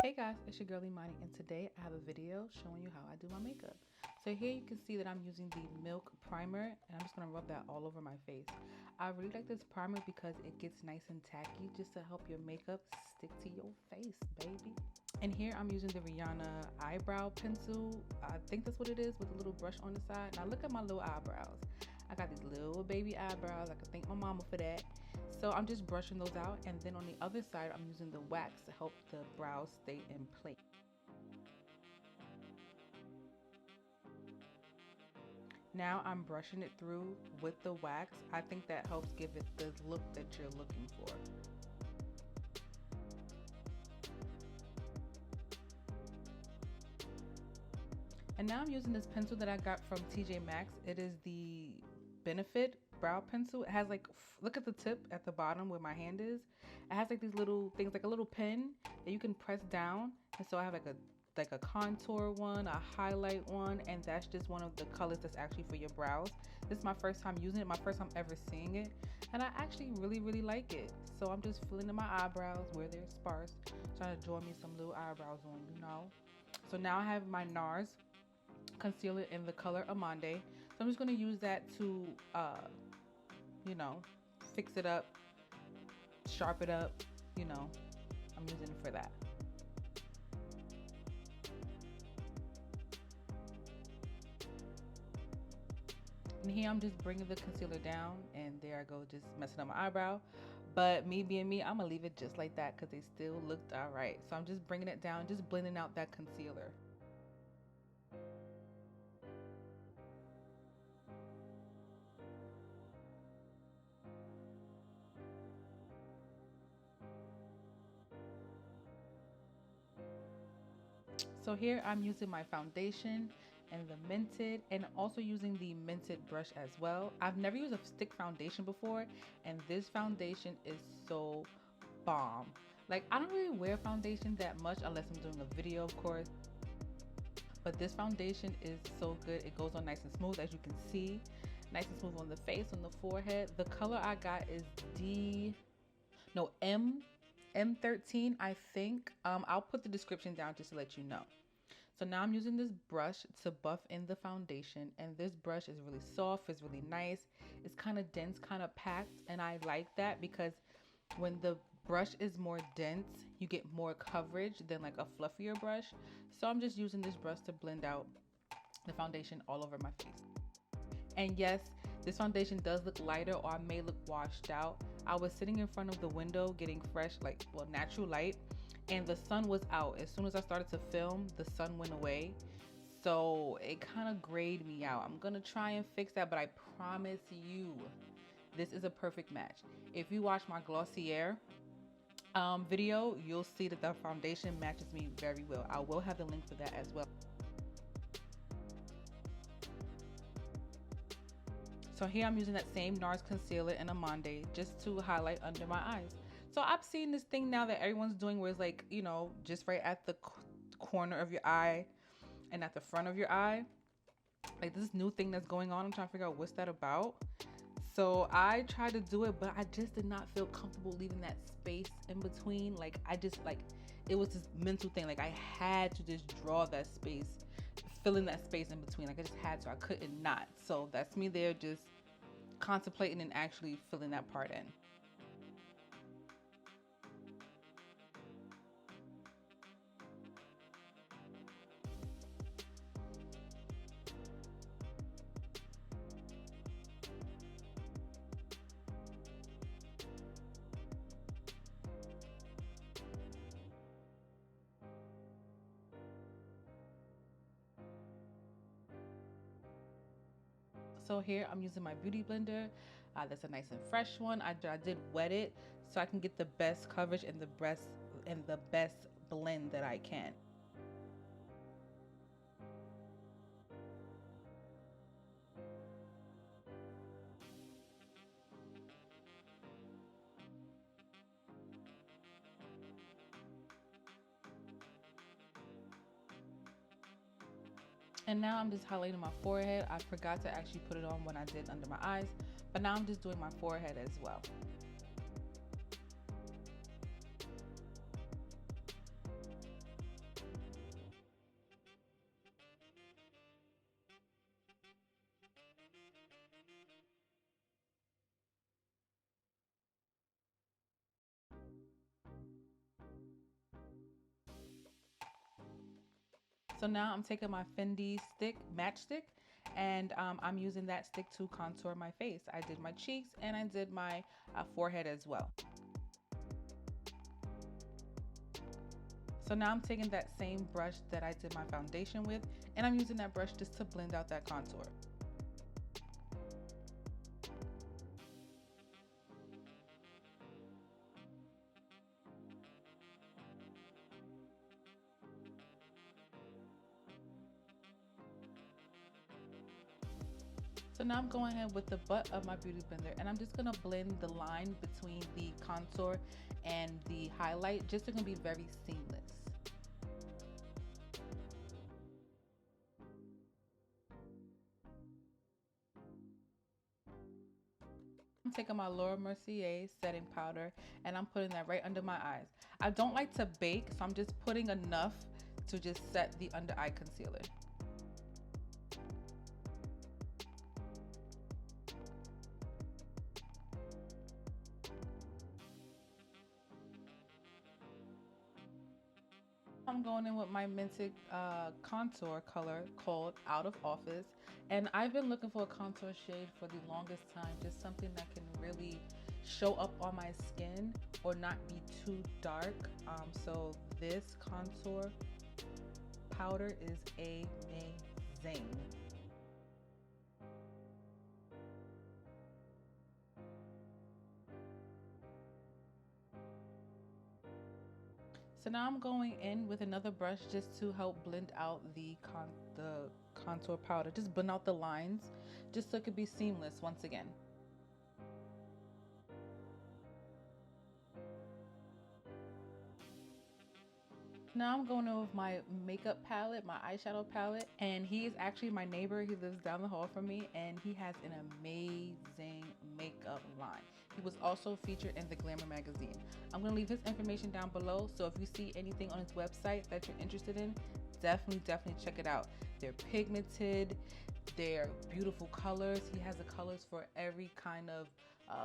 Hey guys, it's your girl Amande, and today I have a video showing you how I do my makeup. So here you can see that I'm using the Milk Primer, and I'm just going to rub that all over my face. I really like this primer because it gets nice and tacky just to help your makeup stick to your face, baby. And here I'm using the Rihanna eyebrow pencil. I think that's what it is, with a little brush on the side. Now look at my little eyebrows. I got these little baby eyebrows. I could thank my mama for that. So I'm just brushing those out, and then on the other side I'm using the wax to help the brows stay in place. Now I'm brushing it through with the wax. I think that helps give it the look that you're looking for. And now I'm using this pencil that I got from TJ Maxx. It is the Benefit brow pencil. It has like, look at the tip at the bottom where my hand is. It has like these little things, like a little pin that you can press down. And so I have like a contour one, a highlight one, and that's just one of the colors that's actually for your brows. This is my first time using it, my first time ever seeing it, and I actually really like it. So I'm just filling in my eyebrows where they're sparse, trying to draw me some little eyebrows on, you know. So now I have my Nars concealer in the color Amande. So I'm just going to use that to, you know, fix it up, sharp it up, you know, I'm using it for that. And here I'm just bringing the concealer down, and there I go, just messing up my eyebrow. But me being me, I'm going to leave it just like that because they still looked all right. So I'm just bringing it down, just blending out that concealer. So here I'm using my foundation and the Mented, and also using the Mented brush as well. I've never used a stick foundation before, and this foundation is so bomb. Like, I don't really wear foundation that much unless I'm doing a video, of course. But this foundation is so good. It goes on nice and smooth, as you can see. Nice and smooth on the face, on the forehead. The color I got is M13, I think. I'll put the description down just to let you know. So now I'm using this brush to buff in the foundation, and this brush is really soft, it's really nice, it's kind of dense, kind of packed, and I like that because when the brush is more dense, you get more coverage than like a fluffier brush. So I'm just using this brush to blend out the foundation all over my face. And yes, this foundation does look lighter, or I may look washed out. I was sitting in front of the window getting fresh, like, well, natural light, and the sun was out. As soon as I started to film, the sun went away. So it kind of grayed me out. I'm going to try and fix that, but I promise you, this is a perfect match. If you watch my Glossier video, you'll see that the foundation matches me very well. I will have the link for that as well. So here I'm using that same Nars concealer in Amande just to highlight under my eyes. So I've seen this thing now that everyone's doing where it's like, you know, just right at the corner of your eye and at the front of your eye. Like, this new thing that's going on. I'm trying to figure out what's that about. So I tried to do it, but I just did not feel comfortable leaving that space in between. Like, it was this mental thing. Like, I had to just draw that space, fill in that space in between. Like, I just had to. I couldn't not. So that's me there just contemplating and actually filling that part in. So here I'm using my beauty blender. That's a nice and fresh one. I did wet it so I can get the best coverage and the best blend that I can. And now I'm just highlighting my forehead. I forgot to actually put it on when I did under my eyes, but now I'm just doing my forehead as well. So now I'm taking my Fenty matchstick, and I'm using that stick to contour my face. I did my cheeks and I did my forehead as well. So now I'm taking that same brush that I did my foundation with, and I'm using that brush just to blend out that contour. So now I'm going in with the butt of my beauty blender, and I'm just gonna blend the line between the contour and the highlight, just so it's gonna be very seamless. I'm taking my Mercier setting powder and I'm putting that right under my eyes. I don't like to bake, so I'm just putting enough to just set the under eye concealer. I'm going in with my Mented contour color called Out of Office, and I've been looking for a contour shade for the longest time, just something that can really show up on my skin or not be too dark. So this contour powder is amazing. So now I'm going in with another brush just to help blend out the contour powder. Just blend out the lines just so it could be seamless once again. Now I'm going in with my makeup palette, my eyeshadow palette, and he is actually my neighbor. He lives down the hall from me, and he has an amazing makeup line. He was also featured in the Glamour magazine. I'm going to leave his information down below, so if you see anything on his website that you're interested in, definitely check it out. They're pigmented, they're beautiful colors. He has the colors for every kind of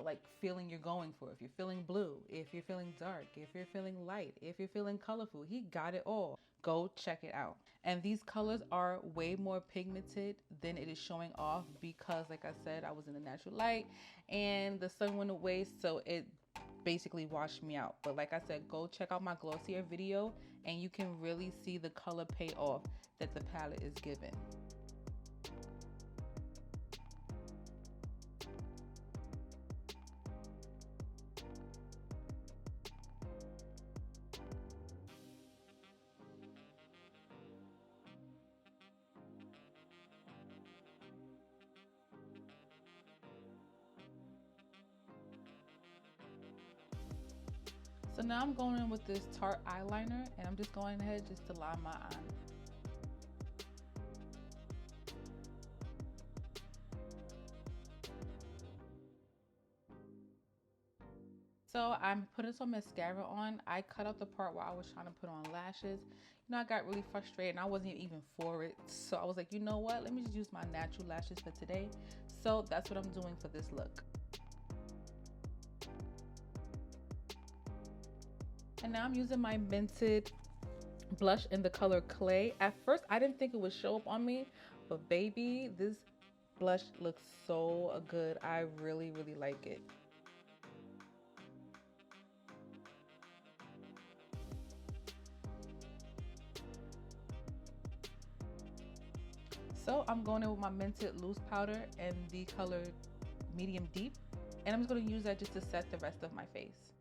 like feeling you're going for. If you're feeling blue, if you're feeling dark, if you're feeling light, if you're feeling colorful, he got it all. Go check it out. And these colors are way more pigmented than it is showing off because, like I said, I was in the natural light and the sun went away, so it basically washed me out. But like I said, go check out my Glossier video and you can really see the color payoff that the palette is giving. So now I'm going in with this Tarte eyeliner and I'm just going ahead just to line my eye. So I'm putting some mascara on. I cut out the part where I was trying to put on lashes. You know, I got really frustrated and I wasn't even for it. So I was like, you know what? Let me just use my natural lashes for today. So that's what I'm doing for this look. And now I'm using my Mented blush in the color Clay. At first, I didn't think it would show up on me, but baby, this blush looks so good. I really like it. So I'm going in with my Mented loose powder in the color Medium Deep, and I'm just going to use that just to set the rest of my face.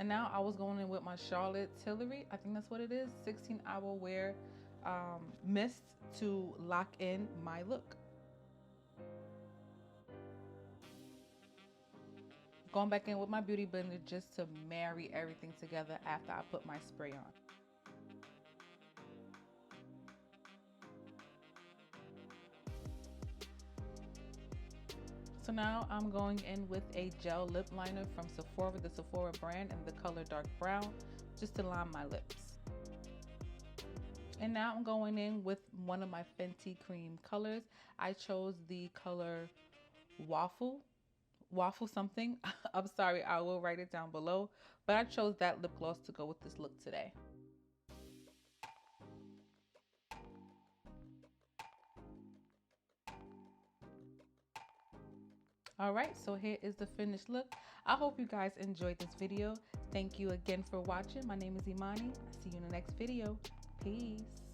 And now I was going in with my Charlotte Tilbury, I think that's what it is, 16-hour wear mist to lock in my look. Going back in with my beauty blender just to marry everything together after I put my spray on. So now I'm going in with a gel lip liner from Sephora, the Sephora brand, in the color dark brown, just to line my lips. And now I'm going in with one of my Fenty cream colors. I chose the color Waffle something. I'm sorry, I will write it down below. But I chose that lip gloss to go with this look today. Alright, so here is the finished look. I hope you guys enjoyed this video. Thank you again for watching. My name is Imani. See you in the next video. Peace.